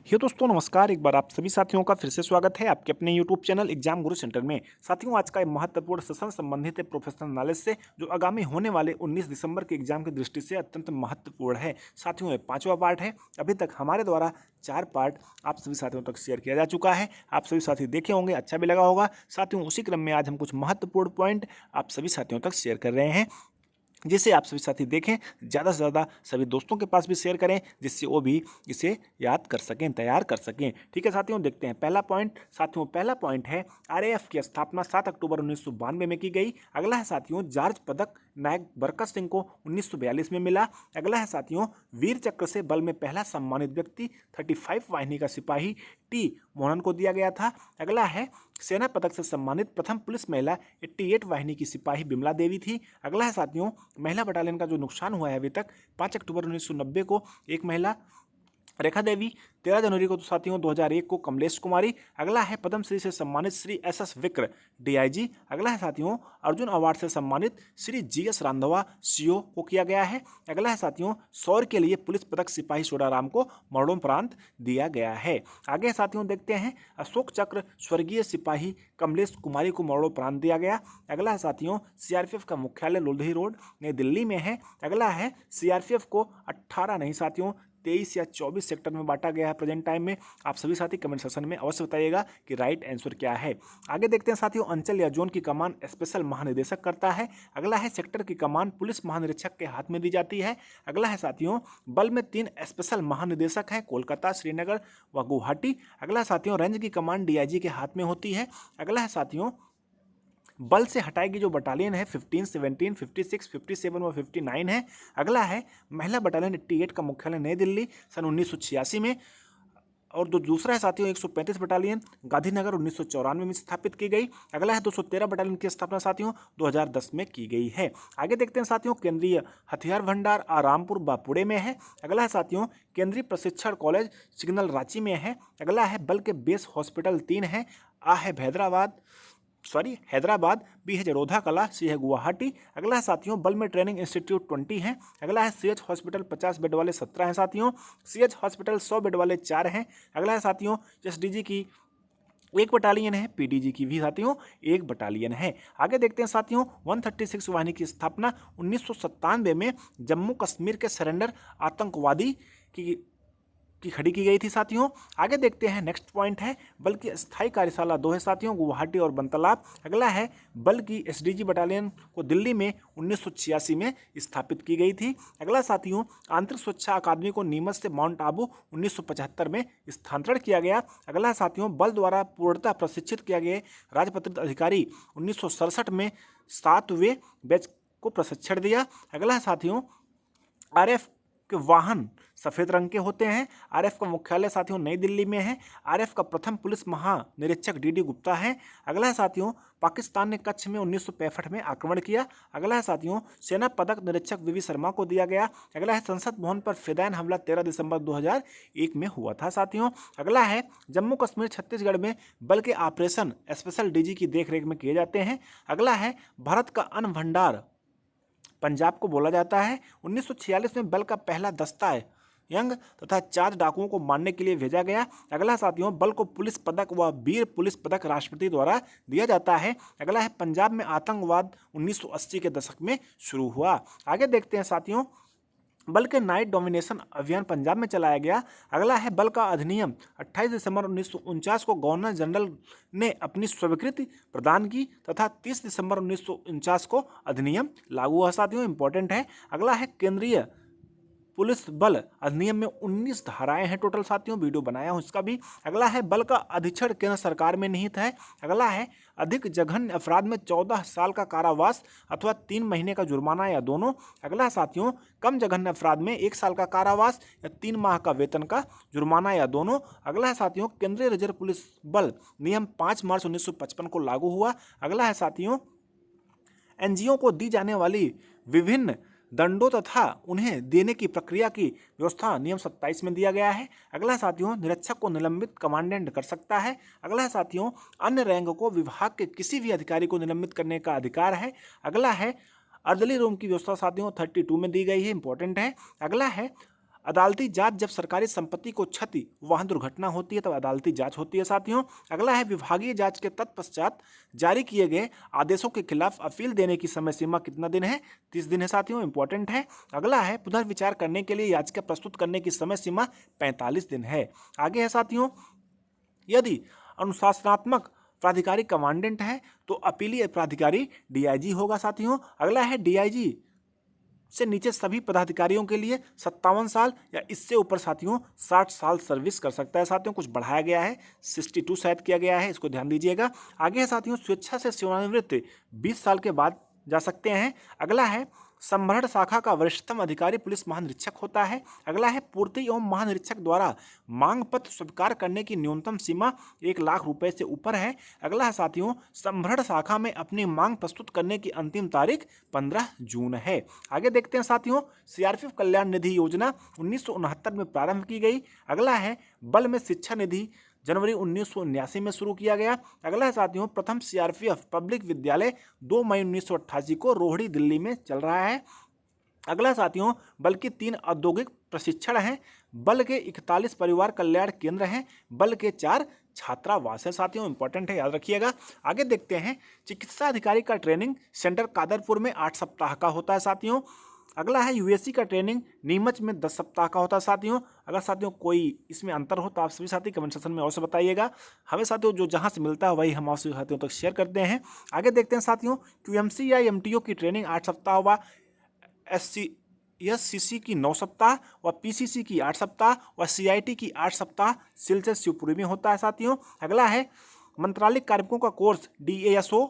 ये दोस्तों नमस्कार। एक बार आप सभी साथियों का फिर से स्वागत है आपके अपने यूट्यूब चैनल एग्जाम गुरु सेंटर में। साथियों, आज का एक महत्वपूर्ण सेशन संबंधित है प्रोफेशनल नॉलेज से, जो आगामी होने वाले 19 दिसंबर के एग्जाम की दृष्टि से अत्यंत महत्वपूर्ण है। साथियों, ये 5वां पार्ट है। अभी तक हमारे द्वारा 4 पार्ट आप सभी साथियों तक शेयर किया जा चुका है। आप सभी साथी देखे होंगे, अच्छा भी लगा होगा। साथियों, उसी क्रम में आज हम कुछ महत्वपूर्ण पॉइंट आप सभी साथियों तक शेयर कर रहे हैं, जिसे आप सभी साथी देखें, ज़्यादा से ज़्यादा सभी दोस्तों के पास भी शेयर करें, जिससे वो भी इसे याद कर सकें, तैयार कर सकें। ठीक है साथियों, देखते हैं पहला पॉइंट। साथियों, पहला पॉइंट है आरएएफ की स्थापना 7 अक्टूबर 1992 में की गई। अगला है साथियों जॉर्ज पदक नायक बरकत सिंह को 1942 में मिला। अगला है साथियों वीर चक्र से बल में पहला सम्मानित व्यक्ति 35 वाहिनी का सिपाही टी मोहनन को दिया गया था। अगला है सेना पदक से सम्मानित प्रथम पुलिस महिला 88 वाहिनी की सिपाही बिमला देवी थी। अगला है साथियों महिला बटालियन का जो नुकसान हुआ है अभी तक, 5 अक्टूबर 1990 को एक महिला रेखा देवी, 13 जनवरी को तो साथियों 2001 को कमलेश कुमारी। अगला है पद्मश्री से सम्मानित श्री एस विक्र डीआईजी। अगला है साथियों अर्जुन अवार्ड से सम्मानित श्री जीएस रांधवा सीओ को किया गया है। अगला है साथियों शौर्य के लिए पुलिस पदक सिपाही सोडाराम को मरणोपरांत दिया गया है। आगे साथियों देखते हैं अशोक चक्र स्वर्गीय सिपाही कमलेश कुमारी को मरणोपरांत दिया गया। अगला है साथियों सीआरपीएफ का मुख्यालय लोधी रोड नई दिल्ली में है। अगला है सीआरपीएफ को 18 नहीं साथियों 23 या 24 सेक्टर में बांटा गया है प्रेजेंट टाइम में। आप सभी साथी कमेंट सेक्शन में अवश्य बताइएगा कि राइट आंसर क्या है। आगे देखते हैं साथियों अंचल या जोन की कमान स्पेशल महानिदेशक करता है। अगला है सेक्टर की कमान पुलिस महानिरीक्षक के हाथ में दी जाती है। अगला है साथियों बल में 3 स्पेशल महानिदेशक हैं, कोलकाता, श्रीनगर व गुवाहाटी। अगला साथियों रेंज की कमान डीआईजी के हाथ में होती है। अगला है साथियों बल से हटाएगी जो बटालियन है 15, 17, 56, 57 व 59 है। अगला है महिला बटालियन 88 का मुख्यालय नई दिल्ली सन 1986 में। और दूसरा है साथियों 135 बटालियन गांधीनगर 1994 में स्थापित की गई। अगला है 213 बटालियन की स्थापना साथियों 2010 में की गई है। आगे देखते हैं साथियों केंद्रीय हथियार भंडार रामपुर व पुणे में है। अगला है साथियों केंद्रीय प्रशिक्षण कॉलेज सिग्नल रांची में है। अगला है बल के बेस हॉस्पिटल 3 है। हैदराबाद, बी है जरोधा कला, सी है गुवाहाटी। अगला है साथियों बल में ट्रेनिंग इंस्टीट्यूट 20 है। अगला है सीएच हॉस्पिटल 50 बेड वाले 17 हैं साथियों। सीएच हॉस्पिटल 100 बेड वाले 4 हैं। अगला है साथियों एसडीजी की 1 बटालियन है, पीडीजी की भी साथियों 1 बटालियन है। आगे देखते हैं साथियों 136 वाहिनी की स्थापना 1997 में जम्मू कश्मीर के सरेंडर आतंकवादी की खड़ी की गई थी साथियों। आगे देखते हैं नेक्स्ट पॉइंट है बल की स्थायी कार्यशाला 2 है साथियों, गुवाहाटी और बनतलाब। अगला है बल की एसडीजी बटालियन को दिल्ली में 1986 में स्थापित की गई थी। अगला साथियों आंतरिक सुरक्षा अकादमी को नीमच से माउंट आबू 1975 में स्थानांतरण किया गया। अगला साथियों बल द्वारा पूर्णतः प्रशिक्षित किया गया राजपत्रित अधिकारी 1967 में 7वें बैच को प्रशिक्षण दिया। अगला साथियों आरएफ के वाहन सफ़ेद रंग के होते हैं। आरएफ का मुख्यालय साथियों नई दिल्ली में है। आरएफ का प्रथम पुलिस महानिरीक्षक डीडी गुप्ता है। अगला है साथियों पाकिस्तान ने कच्छ में 1965 में आक्रमण किया। अगला है साथियों सेना पदक निरीक्षक वीवी शर्मा को दिया गया। अगला है संसद भवन पर फिदायन हमला 13 दिसंबर 2001 में हुआ था साथियों। अगला है जम्मू कश्मीर छत्तीसगढ़ में बल के ऑपरेशन स्पेशल डीजी की देखरेख में किए जाते हैं। अगला है भारत का अन्न भंडार पंजाब को बोला जाता है। 1946 में बल का पहला दस्ता यंग तथा 4 डाकुओं को मारने के लिए भेजा गया। अगला साथियों बल को पुलिस पदक व वीर पुलिस पदक राष्ट्रपति द्वारा दिया जाता है। अगला है पंजाब में आतंकवाद 1980 के दशक में शुरू हुआ। आगे देखते हैं साथियों बल के नाइट डोमिनेशन अभियान पंजाब में चलाया गया। अगला है बल का अधिनियम 28 दिसंबर 1949 को गवर्नर जनरल ने अपनी स्वीकृति प्रदान की तथा 30 दिसंबर 1949 को अधिनियम लागू हुआ साथियों, इंपॉर्टेंट है। अगला है केंद्रीय पुलिस बल अधिनियम में 19 धाराएं हैं टोटल साथियों, वीडियो बनाया हूं इसका भी। अगला है बल का अधीक्षण केंद्र सरकार में निहित है। अगला है अधिक जघन्य अपराध में 14 साल का कारावास अथवा 3 महीने का जुर्माना या दोनों। अगला साथियों कम जघन्य अपराध में 1 साल का कारावास या 3 माह का वेतन का जुर्माना या दोनों। अगला है साथियों केंद्रीय रिजर्व पुलिस बल नियम 5 मार्च 1955 को लागू हुआ। अगला है साथियों एनजीओ को दी जाने वाली विभिन्न दंडों तथा उन्हें देने की प्रक्रिया की व्यवस्था नियम 27 में दिया गया है। अगला साथियों निरीक्षक को निलंबित कमांडेंट कर सकता है। अगला साथियों अन्य रैंक को विभाग के किसी भी अधिकारी को निलंबित करने का अधिकार है। अगला है अर्दली रूम की व्यवस्था साथियों 32 में दी गई है, इंपॉर्टेंट है। अगला है अदालती जांच जब सरकारी संपत्ति को क्षति वाहन दुर्घटना होती है तब अदालती जांच होती है साथियों। अगला है विभागीय जांच के तत्पश्चात जारी किए गए आदेशों के खिलाफ अपील देने की समय सीमा कितना दिन है? 30 दिन है साथियों, इंपॉर्टेंट है। अगला है पुनर्विचार करने के लिए याचिका प्रस्तुत करने की समय सीमा 45 दिन है। आगे है साथियों, यदि अनुशासनात्मक प्राधिकारी कमांडेंट है तो अपीलीय प्राधिकारी डीआईजी होगा साथियों। अगला है डीआईजी से नीचे सभी पदाधिकारियों के लिए 57 साल या इससे ऊपर साथियों 60 साल सर्विस कर सकता है साथियों। कुछ बढ़ाया गया है, 62 शायद किया गया है, इसको ध्यान दीजिएगा। आगे है साथियों, स्वेच्छा से सेवानिवृत्त 20 साल के बाद जा सकते हैं। अगला है संभरण शाखा का वरिष्ठतम अधिकारी पुलिस महानिरीक्षक होता है। अगला है पूर्ति एवं महानिरीक्षक द्वारा मांग पत्र स्वीकार करने की न्यूनतम सीमा 1 लाख रुपए से ऊपर है। अगला है साथियों, संभरण शाखा में अपनी मांग प्रस्तुत करने की अंतिम तारीख 15 जून है। आगे देखते हैं साथियों, सीआरपीएफ कल्याण निधि योजना 1969 में प्रारंभ की गई। अगला है बल में शिक्षा निधि जनवरी 1979 में शुरू किया गया। अगला है साथियों, प्रथम सीआरपीएफ पब्लिक विद्यालय 2 मई 1988 को रोहिणी दिल्ली में चल रहा है। अगला साथियों, बल के 3 औद्योगिक प्रशिक्षण हैं। बल के 41 परिवार कल्याण केंद्र हैं। बल के 4 छात्रावास है साथियों, इंपॉर्टेंट है, याद रखिएगा। आगे देखते हैं, चिकित्सा अधिकारी का ट्रेनिंग सेंटर कादरपुर में 8 सप्ताह का होता है साथियों। अगला है यूएससी का ट्रेनिंग नीमच में 10 सप्ताह का होता है साथियों। अगर साथियों कोई इसमें अंतर हो तो आप सभी साथी कमेंट सेक्शन में अवश्य बताइएगा। हमें साथियों जो जहां से मिलता है वही हम आप सभी साथियों तक शेयर करते हैं। आगे देखते हैं साथियों, क्यूएमसी या एमटीओ की ट्रेनिंग 8 सप्ताह व एससीसी की 9 सप्ताह व पीसीसी की 8 सप्ताह व सीआईटी की 8 सप्ताह सिलचर शिवपुरी में होता है साथियों। अगला है मंत्रालयिक कार्मिकों का कोर्स डीएएसओ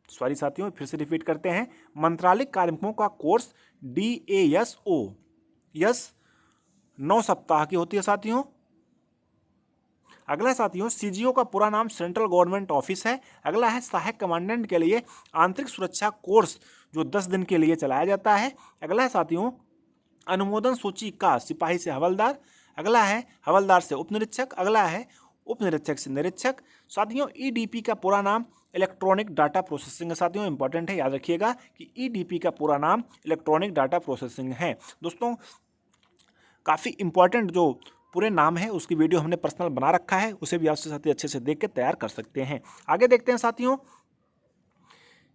सॉरी साथियों, फिर से रिपीट करते हैं, मंत्रालयिक कार्मिकों का कोर्स डीएएसओ 9 सप्ताह की होती है साथियों। अगला साथियों, सीजीओ का पूरा नाम सेंट्रल गवर्नमेंट ऑफिस है। अगला है सहायक कमांडेंट के लिए आंतरिक सुरक्षा कोर्स जो 10 दिन के लिए चलाया जाता है। अगला है साथियों, अनुमोदन सूची का सिपाही से हवलदार। अगला है हवलदार से उपनिरीक्षक। अगला है उपनिरीक्षक से निरीक्षक। साथियों, ईडीपी का पूरा नाम इलेक्ट्रॉनिक डाटा प्रोसेसिंग है साथियों, इंपॉर्टेंट है, याद रखिएगा कि ईडीपी का पूरा नाम इलेक्ट्रॉनिक डाटा प्रोसेसिंग है। दोस्तों, काफ़ी इंपॉर्टेंट जो पूरे नाम है उसकी वीडियो हमने पर्सनल बना रखा है, उसे भी आपसे साथी अच्छे से देख के तैयार कर सकते हैं। आगे देखते हैं साथियों,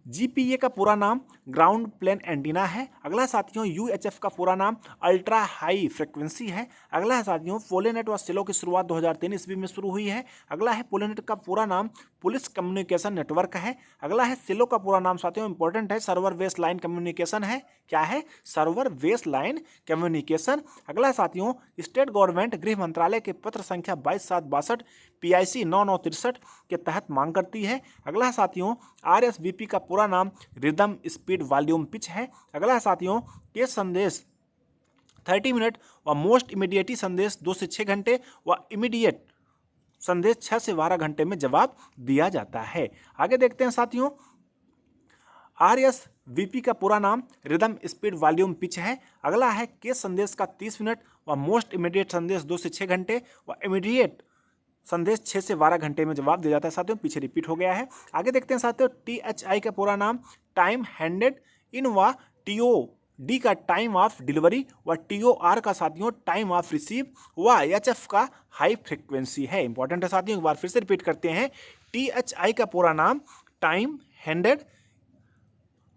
जीपीए का पूरा नाम ग्राउंड प्लेन एंटीना है। अगला साथियों, यूएचएफ का पूरा नाम अल्ट्रा हाई फ्रिक्वेंसी है। अगला है साथियों, पोलेनेट व सेलो की शुरुआत 2003 ईस्वी में शुरू हुई है। अगला है पोलेनेट का पूरा नाम पुलिस कम्युनिकेशन नेटवर्क है। अगला है सेलो का पूरा नाम साथियों इंपॉर्टेंट है, सर्वर बेस लाइन कम्युनिकेशन है। क्या है? Server base line communication. अगला साथियों, स्टेट गवर्नमेंट गृह मंत्रालय के पत्र संख्या 22762 PIC 9963 के तहत मांग करती है। अगला साथियों, RSVP का पूरा नाम रिदम स्पीड वॉल्यूम पिच है। अगला साथियों, केस संदेश 30 मिनट व मोस्ट इमीडिएटी संदेश 2 से 6 घंटे व इमीडिएट संदेश 6 से 12 घंटे में जवाब दिया जाता है। आगे देखते हैं साथियों, RSVP का पूरा नाम रिदम स्पीड वॉल्यूम पिच है। अगला है केस संदेश का 30 मिनट व मोस्ट इमीडिएट संदेश 2 से 6 घंटे व इमीडिएट संदेश 6 से 12 घंटे में जवाब दिया जाता है साथियों, पीछे रिपीट हो गया है। आगे देखते हैं साथियों, THI का पूरा नाम टाइम हैंडेड इन व TOD का टाइम ऑफ डिलीवरी व TOR का साथियों टाइम ऑफ रिसीव व HF का हाई फ्रिक्वेंसी है। इंपॉर्टेंट है साथियों, एक बार फिर से रिपीट करते हैं, THI का पूरा नाम टाइम हैंडेड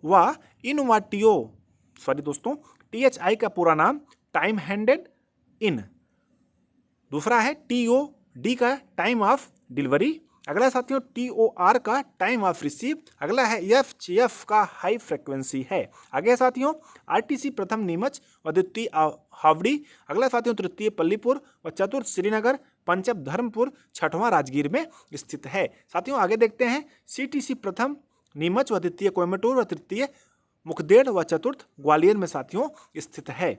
व इन व THI का पूरा नाम टाइम हैंडेड इन। दूसरा है TOD का टाइम ऑफ डिलीवरी। अगला साथियों, TOR का टाइम ऑफ रिसीव। अगला है FGF का हाई फ्रिक्वेंसी है। आगे साथियों, RTC प्रथम नीमच व द्वितीय हावड़ी। अगला साथियों, तृतीय पल्लीपुर व चतुर्थ श्रीनगर, पंचम धर्मपुर, छठवां राजगीर में स्थित है। साथियों आगे देखते हैं, CTC प्रथम नीमच व द्वितीय कोयम्बटूर व तृतीय मुखदेड़ व चतुर्थ ग्वालियर में साथियों स्थित है।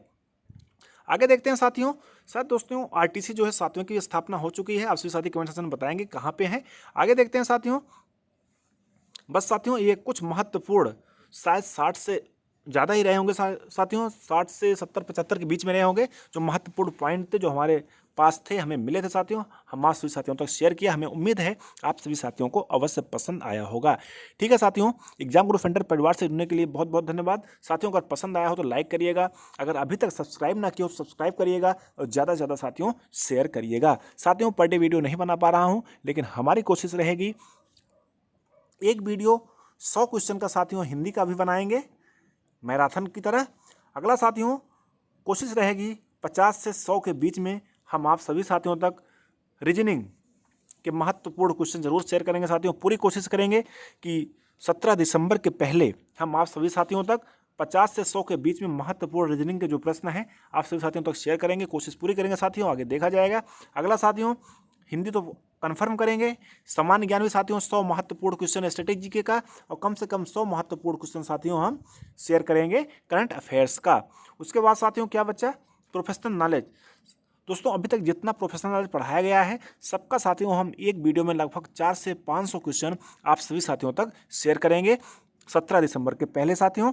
आगे देखते हैं साथियों, दोस्तों RTC जो है 7वें की स्थापना हो चुकी है। आप सभी साथी कमेंट सेक्शन में बताएंगे कहाँ पे है। आगे देखते हैं साथियों, बस साथियों ये कुछ महत्वपूर्ण शायद 60 से ज़्यादा ही रहे होंगे साथियों, 60 से 70 75 के बीच में रहे होंगे। जो महत्वपूर्ण पॉइंट थे जो हमारे पास थे, हमें मिले थे साथियों, हम आज सभी साथियों तक शेयर किया। हमें उम्मीद है आप सभी साथियों को अवश्य पसंद आया होगा। ठीक है साथियों, एग्जाम ग्रुप सेंटर परिवार से जुड़ने के लिए बहुत बहुत धन्यवाद साथियों। अगर पसंद आया हो तो लाइक करिएगा, अगर अभी तक सब्सक्राइब ना किया हो तो सब्सक्राइब करिएगा और ज़्यादा से ज़्यादा साथियों शेयर करिएगा। साथियों पर डे वीडियो नहीं बना पा रहा हूँ, लेकिन हमारी कोशिश रहेगी एक वीडियो 100 क्वेश्चन का साथियों हिंदी का भी बनाएंगे मैराथन की तरह। अगला साथियों कोशिश रहेगी 50 से 100 के बीच में हम आप सभी साथियों तक रीजनिंग के महत्वपूर्ण क्वेश्चन जरूर शेयर करेंगे साथियों। पूरी कोशिश करेंगे कि 17 दिसंबर के पहले हम आप सभी साथियों तक 50 से 100 के बीच में महत्वपूर्ण रीजनिंग के जो प्रश्न हैं आप सभी साथियों तक शेयर करेंगे। कोशिश पूरी करेंगे साथियों, आगे देखा जाएगा। अगला साथियों हिंदी तो कंफर्म करेंगे, सामान्य ज्ञान भी साथियों 100 महत्वपूर्ण क्वेश्चन स्ट्रेटेजी जीके का और कम से कम 100 महत्वपूर्ण क्वेश्चन साथियों हम शेयर करेंगे करंट अफेयर्स का। उसके बाद साथियों क्या बचा, प्रोफेशनल नॉलेज। दोस्तों अभी तक जितना प्रोफेशनल नॉलेज पढ़ाया गया है सबका साथियों हम एक वीडियो में लगभग 400 से 500 क्वेश्चन आप सभी साथियों तक शेयर करेंगे 17 दिसंबर के पहले साथियों।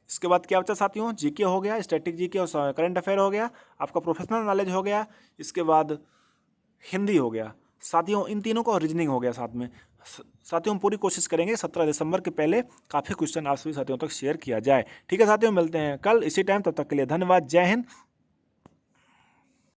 इसके बाद क्या बचा साथियों, जीके हो गया, स्टैटिक जीके और करंट अफेयर हो गया, आपका प्रोफेशनल नॉलेज हो गया, इसके बाद हिंदी हो गया साथियों, इन तीनों का रीजनिंग हो गया साथ में। साथियों हम पूरी कोशिश करेंगे 17 दिसंबर के पहले काफ़ी क्वेश्चन आप सभी साथियों तक शेयर किया जाए। ठीक है साथियों, मिलते हैं कल इसी टाइम, तब तक के लिए धन्यवाद। जय हिंद,